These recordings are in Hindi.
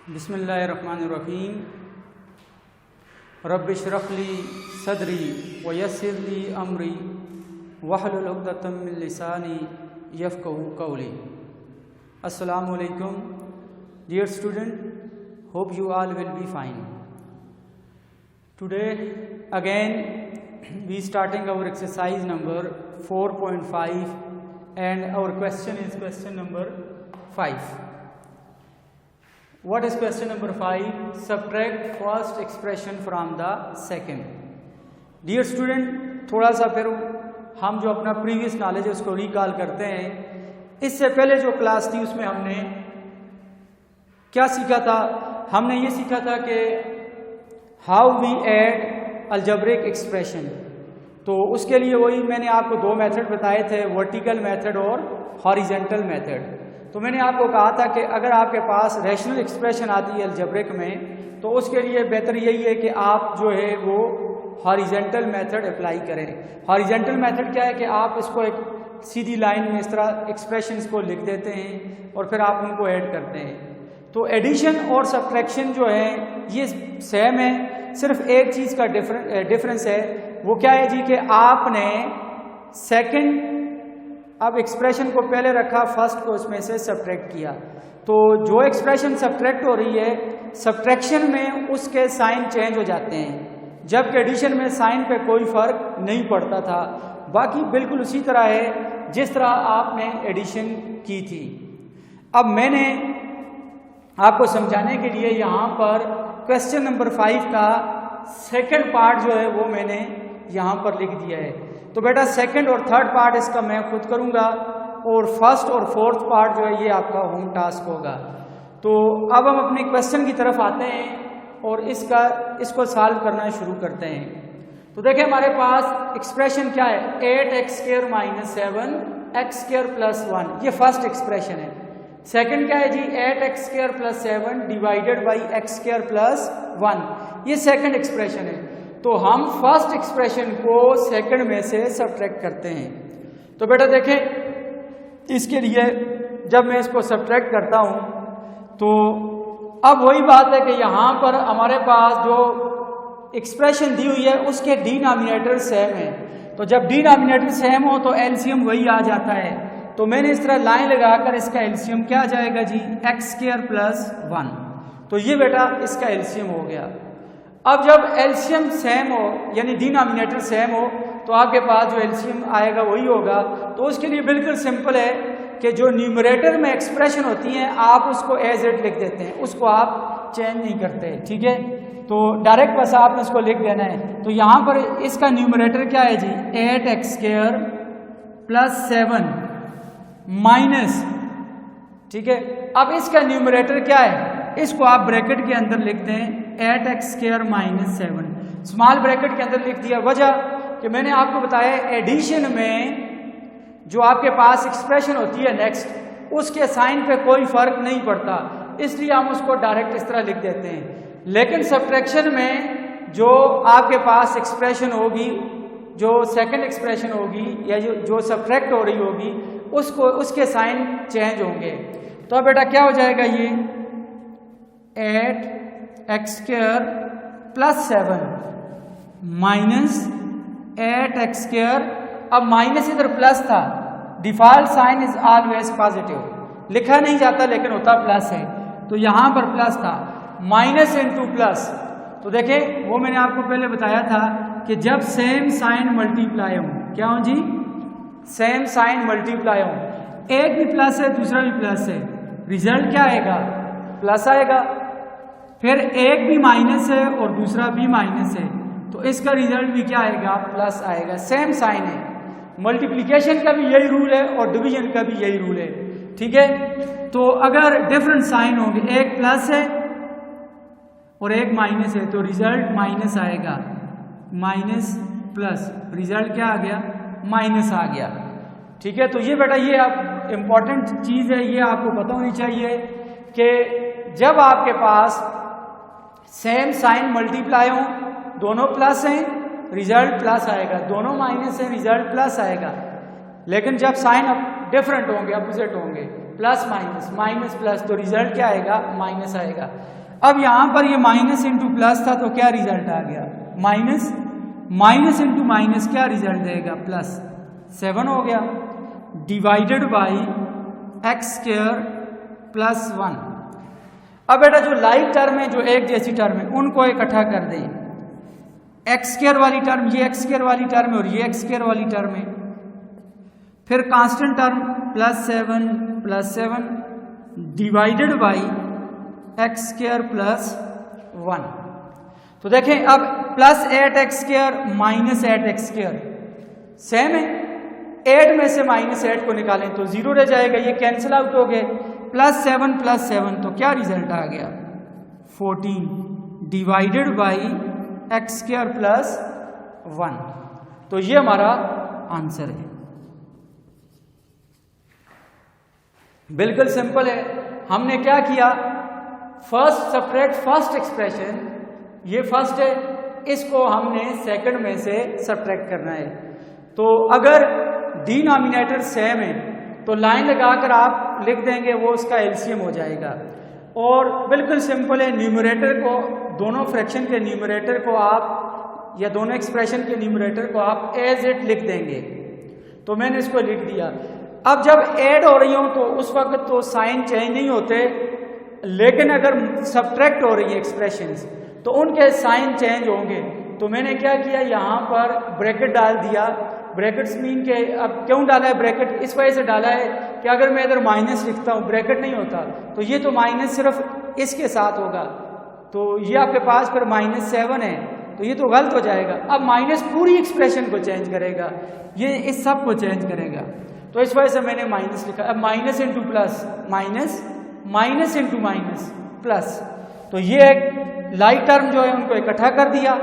बिस्मिल्लाहिर्रहमानिर्रहीम रब्बिश्रह ली सदरी व यस्सिर ली अमरी वहलुल उक़दतम मिन लिसानी यफ़क़हू क़ौली। अस्सलामु अलैकुम dear student, hope you all will be fine. Today again we starting our exercise number 4.5 and our question is question number 5. What is question number 5? Subtract first expression from the second. Dear student, थोड़ा सा फिर हम जो अपना प्रीवियस नॉलेज है उसको रिकॉल करते हैं। इससे पहले जो क्लास थी उसमें हमने क्या सीखा था? हमने ये सीखा था कि how we add algebraic expression. तो उसके लिए वही मैंने आपको दो मेथड बताए थे, वर्टिकल मेथड और हॉरिजेंटल मेथड। तो मैंने आपको कहा था कि अगर आपके पास रैशनल एक्सप्रेशन आती है अलजेब्रिक में तो उसके लिए बेहतर यही है कि आप जो है वो हॉरिजेंटल मेथड अप्लाई करें। हॉरिजेंटल मेथड क्या है कि आप इसको एक सीधी लाइन में इस तरह एक्सप्रेशंस को लिख देते हैं और फिर आप उनको ऐड करते हैं। तो एडिशन और सब्ट्रैक्शन जो है ये सेम है, सिर्फ एक चीज़ का डिफरेंस है। वो क्या है जी कि आपने सेकंड अब एक्सप्रेशन को पहले रखा, फर्स्ट को उसमें से सब्ट्रैक्ट किया। तो जो एक्सप्रेशन सब्ट्रैक्ट हो रही है सब्ट्रैक्शन में उसके साइन चेंज हो जाते हैं, जबकि एडिशन में साइन पे कोई फर्क नहीं पड़ता था। बाकी बिल्कुल उसी तरह है जिस तरह आपने एडिशन की थी। अब मैंने आपको समझाने के लिए यहाँ पर क्वेश्चन नंबर 5 का सेकंड पार्ट जो है वो मैंने यहाँ पर लिख दिया है। तो बेटा सेकंड और थर्ड पार्ट इसका मैं खुद करूँगा और फर्स्ट और फोर्थ पार्ट जो है ये आपका होम टास्क होगा। तो अब हम अपने क्वेश्चन की तरफ आते हैं और इसको सॉल्व करना शुरू करते हैं। तो देखिए हमारे पास एक्सप्रेशन क्या है, 8x² - 7x² + 1, ये फर्स्ट एक्सप्रेशन है। सेकंड क्या है जी, 8x² + 7 डिवाइडेड बाई x² + 1, ये सेकंड एक्सप्रेशन है। तो हम फर्स्ट एक्सप्रेशन को सेकंड में से सब्ट्रैक्ट करते हैं। तो बेटा देखें इसके लिए जब मैं इसको सब्ट्रैक्ट करता हूं तो अब वही बात है कि यहाँ पर हमारे पास जो एक्सप्रेशन दी हुई है उसके डिनोमिनेटर सेम है। तो जब डिनोमिनेटर सेम हो तो एलसीएम वही आ जाता है। तो मैंने इस तरह लाइन लगाकर इसका एलसीएम क्या आ जाएगा जी, x² + 1। तो ये बेटा इसका एलसीएम हो गया। अब जब एलसीएम सेम हो यानी डिनोमिनेटर सेम हो तो आपके पास जो एलसीएम आएगा वही होगा। तो उसके लिए बिल्कुल सिंपल है कि जो न्यूमरेटर में एक्सप्रेशन होती हैं आप उसको एज इट लिख देते हैं, उसको आप चेंज नहीं करते, ठीक है। तो डायरेक्ट बस आपने इसको लिख देना है। तो यहाँ पर इसका न्यूमरेटर क्या है जी, 8x² + 7 माइनस, ठीक है। अब इसका न्यूमरेटर क्या है, इसको आप ब्रैकेट के अंदर लिख दें 8x² - 7, स्मॉल ब्रैकेट के अंदर लिख दिया। वजह कि मैंने आपको बताया एडिशन में जो आपके पास एक्सप्रेशन होती है नेक्स्ट उसके साइन पे कोई फर्क नहीं पड़ता, इसलिए हम उसको डायरेक्ट इस तरह लिख देते हैं। लेकिन सब्ट्रैक्शन में जो आपके पास एक्सप्रेशन होगी, जो सेकंड एक्सप्रेशन होगी या जो सब्ट्रैक्ट हो रही होगी उसके साइन चेंज होंगे। तो अब बेटा क्या हो जाएगा, ये 8x² + 7 माइनस 8x², अब माइनस इधर प्लस था, default sign is always positive, लिखा नहीं जाता लेकिन होता प्लस है। तो यहाँ पर प्लस था, माइनस इनटू प्लस। तो देखें वो मैंने आपको पहले बताया था कि जब सेम साइन मल्टीप्लाई हो, क्या हो जी, सेम साइन मल्टीप्लाई हो, एक भी प्लस है दूसरा भी प्लस है, रिजल्ट क्या आएगा, प्लस आएगा। फिर एक भी माइनस है और दूसरा भी माइनस है तो इसका रिजल्ट भी क्या आएगा, प्लस आएगा। सेम साइन है, मल्टीप्लिकेशन का भी यही रूल है और डिवीजन का भी यही रूल है, ठीक है। तो अगर डिफरेंट साइन होंगे, एक प्लस है और एक माइनस है तो रिजल्ट माइनस आएगा, माइनस प्लस, रिजल्ट क्या आ गया, माइनस आ गया, ठीक है। तो ये बेटा ये आप इम्पॉर्टेंट चीज़ है, ये आपको पता होनी चाहिए कि जब आपके पास सेम साइन मल्टीप्लाई हो, दोनों प्लस हैं रिजल्ट प्लस आएगा, दोनों माइनस हैं रिजल्ट प्लस आएगा। लेकिन जब साइन डिफरेंट होंगे, अपोजिट होंगे, प्लस माइनस, माइनस प्लस, तो रिजल्ट क्या आएगा? माइनस आएगा। अब यहाँ पर ये माइनस इंटू प्लस था तो क्या रिजल्ट आ गया? माइनस, माइनस इंटू माइनस क्या रिजल्ट देगा? प्लस 7 हो गया, divided by x square plus 1। अब बेटा जो लाइक टर्म है, जो एक जैसी टर्म है, उनको इकट्ठा कर दें। एक्स स्क्वायर वाली टर्म, ये एक्स स्क्वायर वाली टर्म है और ये एक्स स्क्वायर वाली टर्म है। फिर constant term plus 7 divided by x square plus 1। तो देखें अब plus 8 x square minus 8 x square same है। 8 में से माइनस 8 को निकालें तो 0 रह जाएगा, ये कैंसिल आउट हो गए। प्लस 7 तो क्या रिजल्ट आ गया? 14 divided by x square plus 1। तो ये हमारा आंसर है। बिल्कुल सिंपल है। हमने क्या किया? फर्स्ट सब्ट्रैक्ट फर्स्ट एक्सप्रेशन, ये फर्स्ट है, इसको हमने सेकंड में से सब्ट्रैक्ट करना है। तो अगर डिनोमिनेटर सेम है तो लाइन लगाकर आप लिख देंगे, वो उसका एलसीएम हो जाएगा। और बिल्कुल सिंपल है, न्यूमरेटर को, दोनों फ्रैक्शन के न्यूमरेटर को आप, या दोनों एक्सप्रेशन के न्यूमरेटर को आप एज इट लिख देंगे। तो मैंने इसको लिख दिया। अब जब ऐड हो रही हो तो उस वक्त तो साइन चेंज नहीं होते, लेकिन अगर सब्ट्रैक्ट हो रही है एक्सप्रेशंस तो उनके साइन चेंज होंगे। तो मैंने क्या किया, यहाँ पर ब्रैकेट डाल दिया। ब्रैकेट्स मीन के, अब क्यों डाला है ब्रैकेट? इस वजह से डाला है कि अगर मैं इधर माइनस लिखता हूँ, ब्रैकेट नहीं होता, तो ये तो माइनस सिर्फ इसके साथ होगा, तो ये आपके पास फिर -7 है, तो ये तो गलत हो जाएगा। अब माइनस पूरी एक्सप्रेशन को चेंज करेगा, ये इस सब को चेंज करेगा, तो इस वजह से मैंने माइनस लिखा। अब minus into plus minus, minus into minus plus, तो ये एक लाइक टर्म जो है उनको इकट्ठा कर दिया,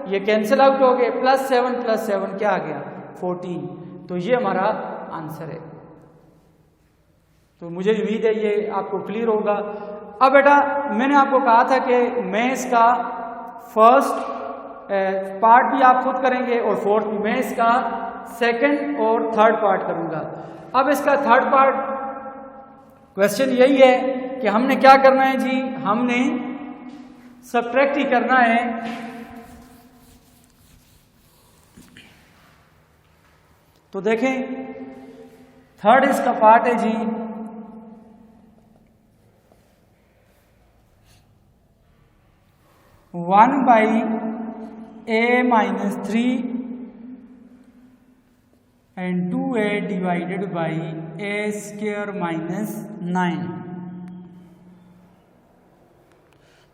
ये कैंसिल आउट हो गए। प्लस 7 क्या आ गया? 14। तो ये हमारा आंसर है। तो मुझे उम्मीद है ये आपको क्लियर होगा। अब बेटा मैंने आपको कहा था कि मैं इसका फर्स्ट पार्ट भी आप खुद करेंगे और फोर्थ भी, मैं इसका सेकंड और थर्ड पार्ट करूंगा। अब इसका थर्ड पार्ट क्वेश्चन यही है कि हमने क्या करना है जी, हमने सब्ट्रैक्ट ही करना है। तो देखें थर्ड इसका पार्ट है जी, one by a-3 and 2a divided by a² -9।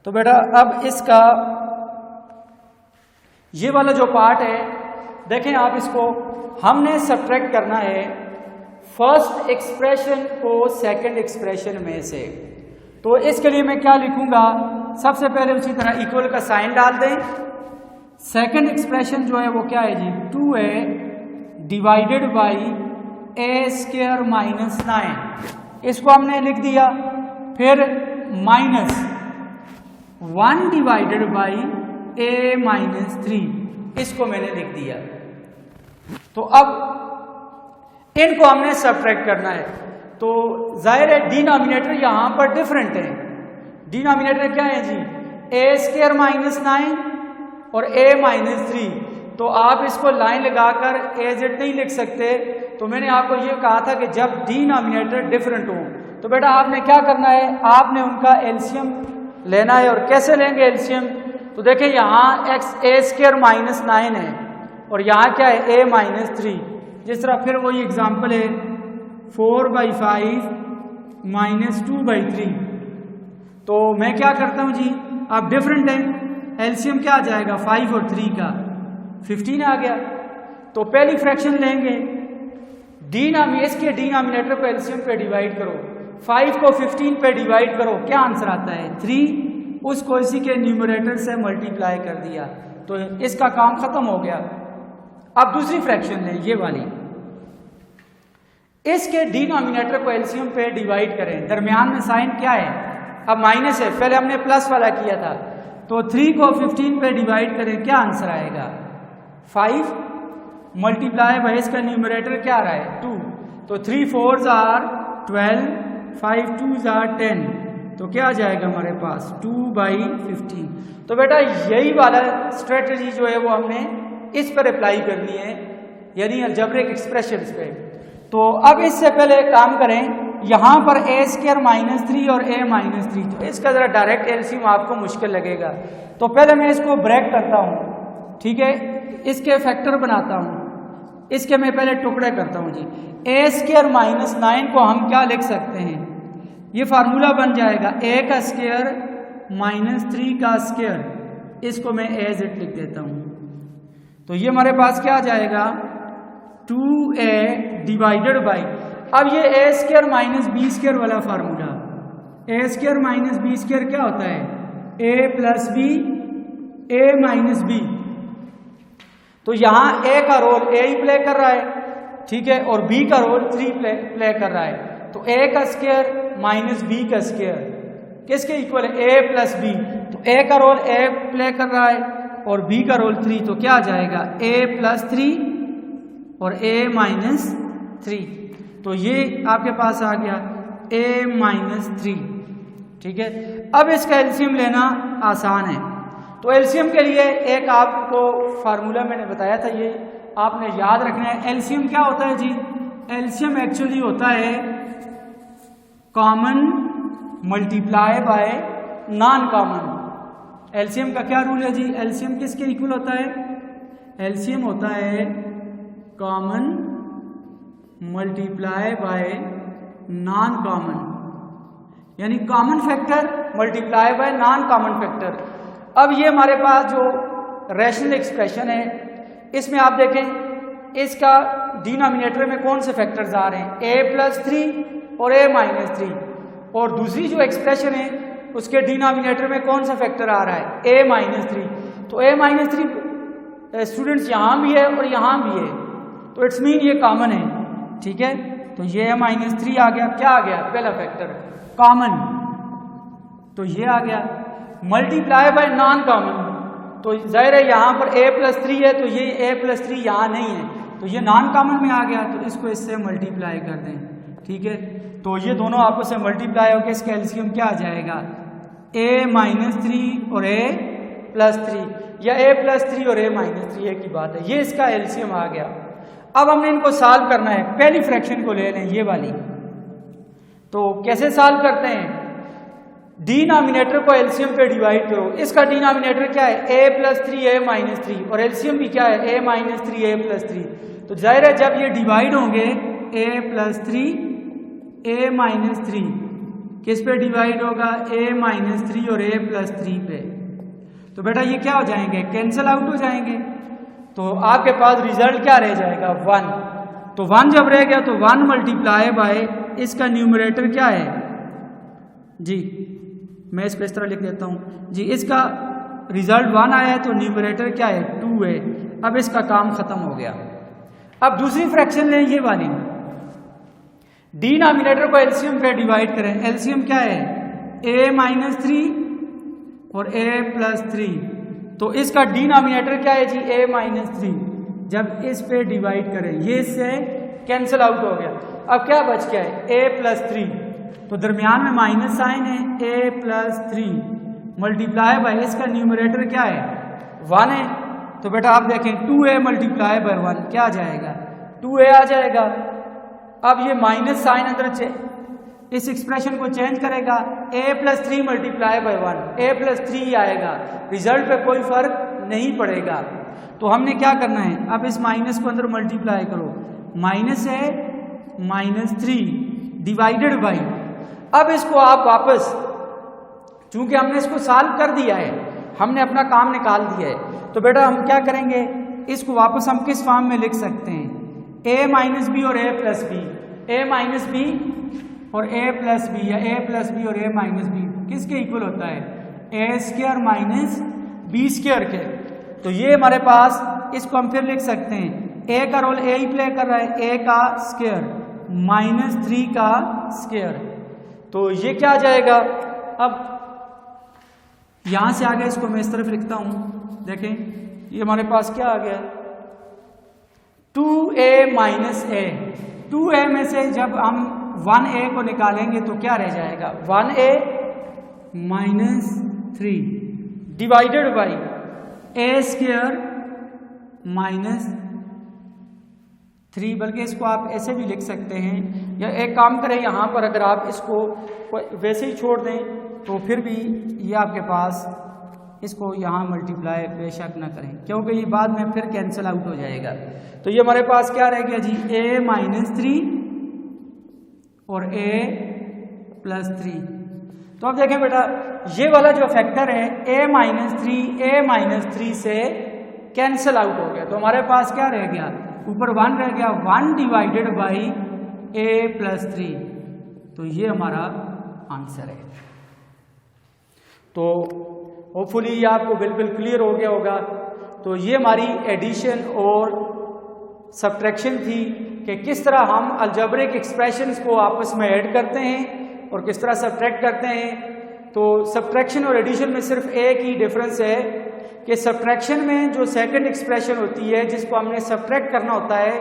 तो बेटा अब इसका ये वाला जो पार्ट है, देखें आप इसको, हमने सब्ट्रैक्ट करना है फर्स्ट एक्सप्रेशन को सेकंड एक्सप्रेशन में से। तो इसके लिए मैं क्या लिखूंगा, सबसे पहले उसी तरह इक्वल का साइन डाल दें। सेकंड एक्सप्रेशन जो है वो क्या है जी, 2a डिवाइडेड बाई a² -9, इसको हमने लिख दिया। फिर -1 डिवाइडेड बाई a-3, इसको मैंने लिख दिया। तो अब इनको हमने सब्ट्रैक्ट करना है। तो जाहिर है डिनोमिनेटर यहां पर डिफरेंट है। डिनोमिनेटर क्या है जी, a² -9 और a-3। तो आप इसको लाइन लगाकर एज इट नहीं लिख सकते। तो मैंने आपको ये कहा था कि जब डिनोमिनेटर डिफरेंट हो तो बेटा आपने क्या करना है, आपने उनका एलसीएम लेना है। और कैसे लेंगे एलसीएम, तो देखिए यहाँ a² -9 है और यहाँ क्या है, a-3। जिस तरह फिर वही एग्जाम्पल है 4/5 -2/3। तो मैं क्या करता हूँ जी, अब डिफरेंट है, एलसीएम क्या आ जाएगा, 5 और 3 का 15 आ गया। तो पहली फ्रैक्शन लेंगे, इसके डिनोमिनेटर को एलसीएम पे डिवाइड करो, 5 को 15 पे डिवाइड करो, क्या आंसर आता है 3, उसको इसी के न्यूमरेटर से मल्टीप्लाई कर दिया, तो इसका काम खत्म हो गया। अब दूसरी फ्रैक्शन लें, ये वाली, इसके डिनोमिनेटर को एलसीएम पे डिवाइड करें, दरमियान में साइन क्या है, अब माइनस है, पहले हमने प्लस वाला किया था। तो 3 को 15 पे डिवाइड करें, क्या आंसर आएगा 5 मल्टीप्लाई बाय इसका न्यूमरेटर क्या आ रहा है 2। तो 3 4s are 12, 5 2 10, तो क्या आ जाएगा हमारे पास 2/15। तो बेटा यही वाला स्ट्रेटजी जो है वो हमने इस पर अप्लाई करनी है, यानी अलजेब्रिक एक्सप्रेशंस पे। तो अब इससे पहले काम करें, यहाँ पर a² -3 और a -3, तो इसका ज़रा डायरेक्ट एलसीएम आपको मुश्किल लगेगा। तो पहले मैं इसको ब्रेक करता हूँ, ठीक है, इसके फैक्टर बनाता हूँ, इसके मैं पहले टुकड़े करता हूँ जी। a² -9 को हम क्या लिख सकते हैं, ये फार्मूला बन जाएगा a का स्क्वायर -3 का स्क्वायर, इसको मैं एज इट लिख देता हूँ। तो ये हमारे पास क्या आ जाएगा 2a डिवाइडेड बाई, अब ये a² -b² वाला फार्मूला, a² -b² क्या होता है a + b a - b। तो यहाँ a का रोल a ही प्ले कर रहा है, ठीक है, और b का रोल 3 प्ले कर रहा है। तो a का स्क्वायर -b का स्क्वायर किसके इक्वल है a + b, तो a का रोल a प्ले कर रहा है और b का रोल 3, तो क्या आ जाएगा a + 3 और a - 3, तो ये आपके पास आ गया a - 3, ठीक है। अब इसका एलसीएम लेना आसान है, तो एलसीएम के लिए एक आपको फार्मूला मैंने बताया था, ये आपने याद रखना है। एलसीएम क्या होता है जी, एलसीएम एक्चुअली होता है common multiply by non common. LCM का क्या रूल है जी, एलसीएम किसके इक्वल होता है, एलसीएम होता है common multiply by non common, यानी common factor multiply by non common factor. अब ये हमारे पास जो रैशनल एक्सप्रेशन है, इसमें आप देखें इसका डिनोमिनेटर में कौन से फैक्टर्स आ रहे हैं, a + 3 और a - 3, और दूसरी जो एक्सप्रेशन है उसके डिनोमिनेटर में कौन सा फैक्टर आ रहा है a - 3। तो a - 3 स्टूडेंट्स यहाँ भी है और यहाँ भी है, तो इट्स मीन ये कॉमन है, ठीक है। तो ये a - 3 आ गया, क्या आ गया पहला फैक्टर कॉमन, तो ये आ गया। मल्टीप्लाई बाय नॉन कॉमन, तो जाहिर है यहाँ पर a + 3 है, तो ये a + 3 यहाँ नहीं है, तो ये नॉन कॉमन में आ गया, तो इसको इससे मल्टीप्लाई कर दें, ठीक है। तो ये दोनों आपस में मल्टीप्लाई होकर इसका एलसीएम क्या आ जाएगा a - 3 और a + 3, या a + 3 और a - 3 एक ही बात है, ये इसका एलसीएम आ गया। अब हमने इनको सॉल्व करना है, पहली फ्रैक्शन को ले लें ये वाली। तो कैसे सॉल्व करते हैं, डिनोमिनेटर को एलसीएम पे डिवाइड करो, इसका डिनोमिनेटर क्या है a + 3 a - 3 और एलसीएम भी क्या है a - 3 a + 3। तो जाहिर है जब ये डिवाइड होंगे a + 3 a - 3 किस पे डिवाइड होगा a - 3 और a + 3 पे, तो बेटा ये क्या हो जाएंगे कैंसिल आउट हो जाएंगे, तो आपके पास रिजल्ट क्या रह जाएगा 1। तो 1 जब रह गया तो 1 मल्टीप्लाई बाय इसका न्यूमरेटर क्या है जी, मैं इसको इस तरह लिख देता हूँ जी, इसका रिजल्ट 1 आया है तो न्यूमरेटर क्या है 2 है। अब इसका काम खत्म हो गया। अब दूसरी फ्रैक्शन लें ये वाली, डिनोमिनेटर को एलसीएम पे डिवाइड करें, एलसीएम क्या है a - 3 और a + 3, तो इसका डिनोमिनेटर क्या है जी a - 3, जब इस पे डिवाइड करें ये इससे कैंसिल आउट हो गया। अब क्या बच गया है a + 3, तो दरमियान में माइनस साइन है a + 3 मल्टीप्लाई बाय इसका न्यूमरेटर क्या है 1 है, तो बेटा आप देखें 2a मल्टीप्लाई बाय 1 क्या आ जाएगा 2a आ जाएगा। अब ये माइनस साइन अंदर इस एक्सप्रेशन को चेंज करेगा, a + 3 मल्टीप्लाई बाय 1 a + 3 आएगा, रिजल्ट पे कोई फर्क नहीं पड़ेगा। तो हमने क्या करना है, अब इस माइनस को अंदर मल्टीप्लाई करो, माइनस है -3 डिवाइडेड बाई, अब इसको आप वापस, चूंकि हमने इसको सॉल्व कर दिया है, हमने अपना काम निकाल दिया है, तो बेटा हम क्या करेंगे, इसको वापस हम किस फॉर्म में लिख सकते हैं a - b और a + b, a - b और a + b, या a + b और a - b किसके इक्वल होता है a² - b² के। तो ये हमारे पास, इसको हम फिर लिख सकते हैं a का रोल a ही प्ले कर रहा है, a का स्क्वायर -3 का स्क्वायर, तो ये क्या आ जाएगा। अब यहां से आगे इसको मैं इस तरफ लिखता हूं, देखें ये हमारे पास क्या आ गया 2a - a, 2a में से जब हम 1a को निकालेंगे तो क्या रह जाएगा, 1a minus 3 divided by a square minus 3, बल्कि इसको आप ऐसे भी लिख सकते हैं, या एक काम करें यहाँ पर अगर आप इसको वैसे ही छोड़ दें तो फिर भी ये आपके पास, इसको यहाँ मल्टीप्लाई बेशक ना करें क्योंकि ये बाद में फिर कैंसिल आउट हो जाएगा। तो ये हमारे पास क्या रह गया जी, a माइनस 3 और a प्लस 3। तो अब देखें बेटा ये वाला जो फैक्टर है a माइनस 3 से कैंसिल आउट हो गया, तो हमारे पास क्या रह गया, ऊपर 1 रह गया, 1 डिवाइडेड बाई a प्लस 3। तो ये हमारा आंसर है। तो होपफुली ये आपको बिल्कुल क्लियर हो गया होगा। तो ये हमारी एडिशन और सब्ट्रैक्शन थी कि किस तरह हम अलजेब्रिक एक्सप्रेशंस को आपस में ऐड करते हैं और किस तरह सब्ट्रैक्ट करते हैं। तो सब्ट्रैक्शन और एडिशन में सिर्फ एक ही डिफरेंस है कि सब्ट्रैक्शन में जो सेकंड एक्सप्रेशन होती है जिसको हमने सब्ट्रैक्ट करना होता है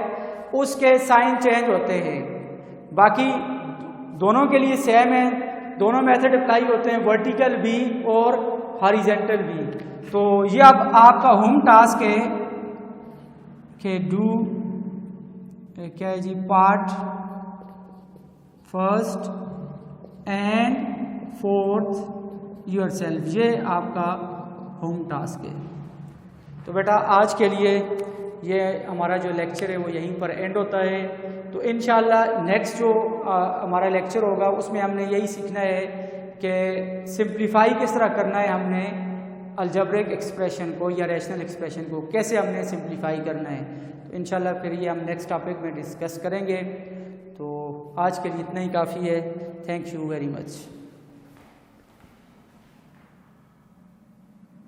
उसके साइन चेंज होते हैं, बाकी दोनों के लिए सेम है, दोनों मेथड अप्लाई होते हैं, वर्टिकल भी और हॉरिजॉन्टल भी। तो ये अब आपका होम टास्क है कि डू क्या है जी, part first and fourth yourself, ये आपका होम टास्क है। तो बेटा आज के लिए ये हमारा जो लेक्चर है वो यहीं पर एंड होता है। तो इंशाल्लाह नेक्स्ट जो हमारा लेक्चर होगा उसमें हमने यही सीखना है कि सिंप्लीफाई किस तरह करना है, हमने अलजेब्रिक एक्सप्रेशन को या रैशनल एक्सप्रेशन को कैसे हमने सिंप्लीफाई करना है। तो इंशाल्लाह फिर ये हम नेक्स्ट टॉपिक में डिस्कस करेंगे। तो आज के लिए इतना ही काफ़ी है। Thank you very much.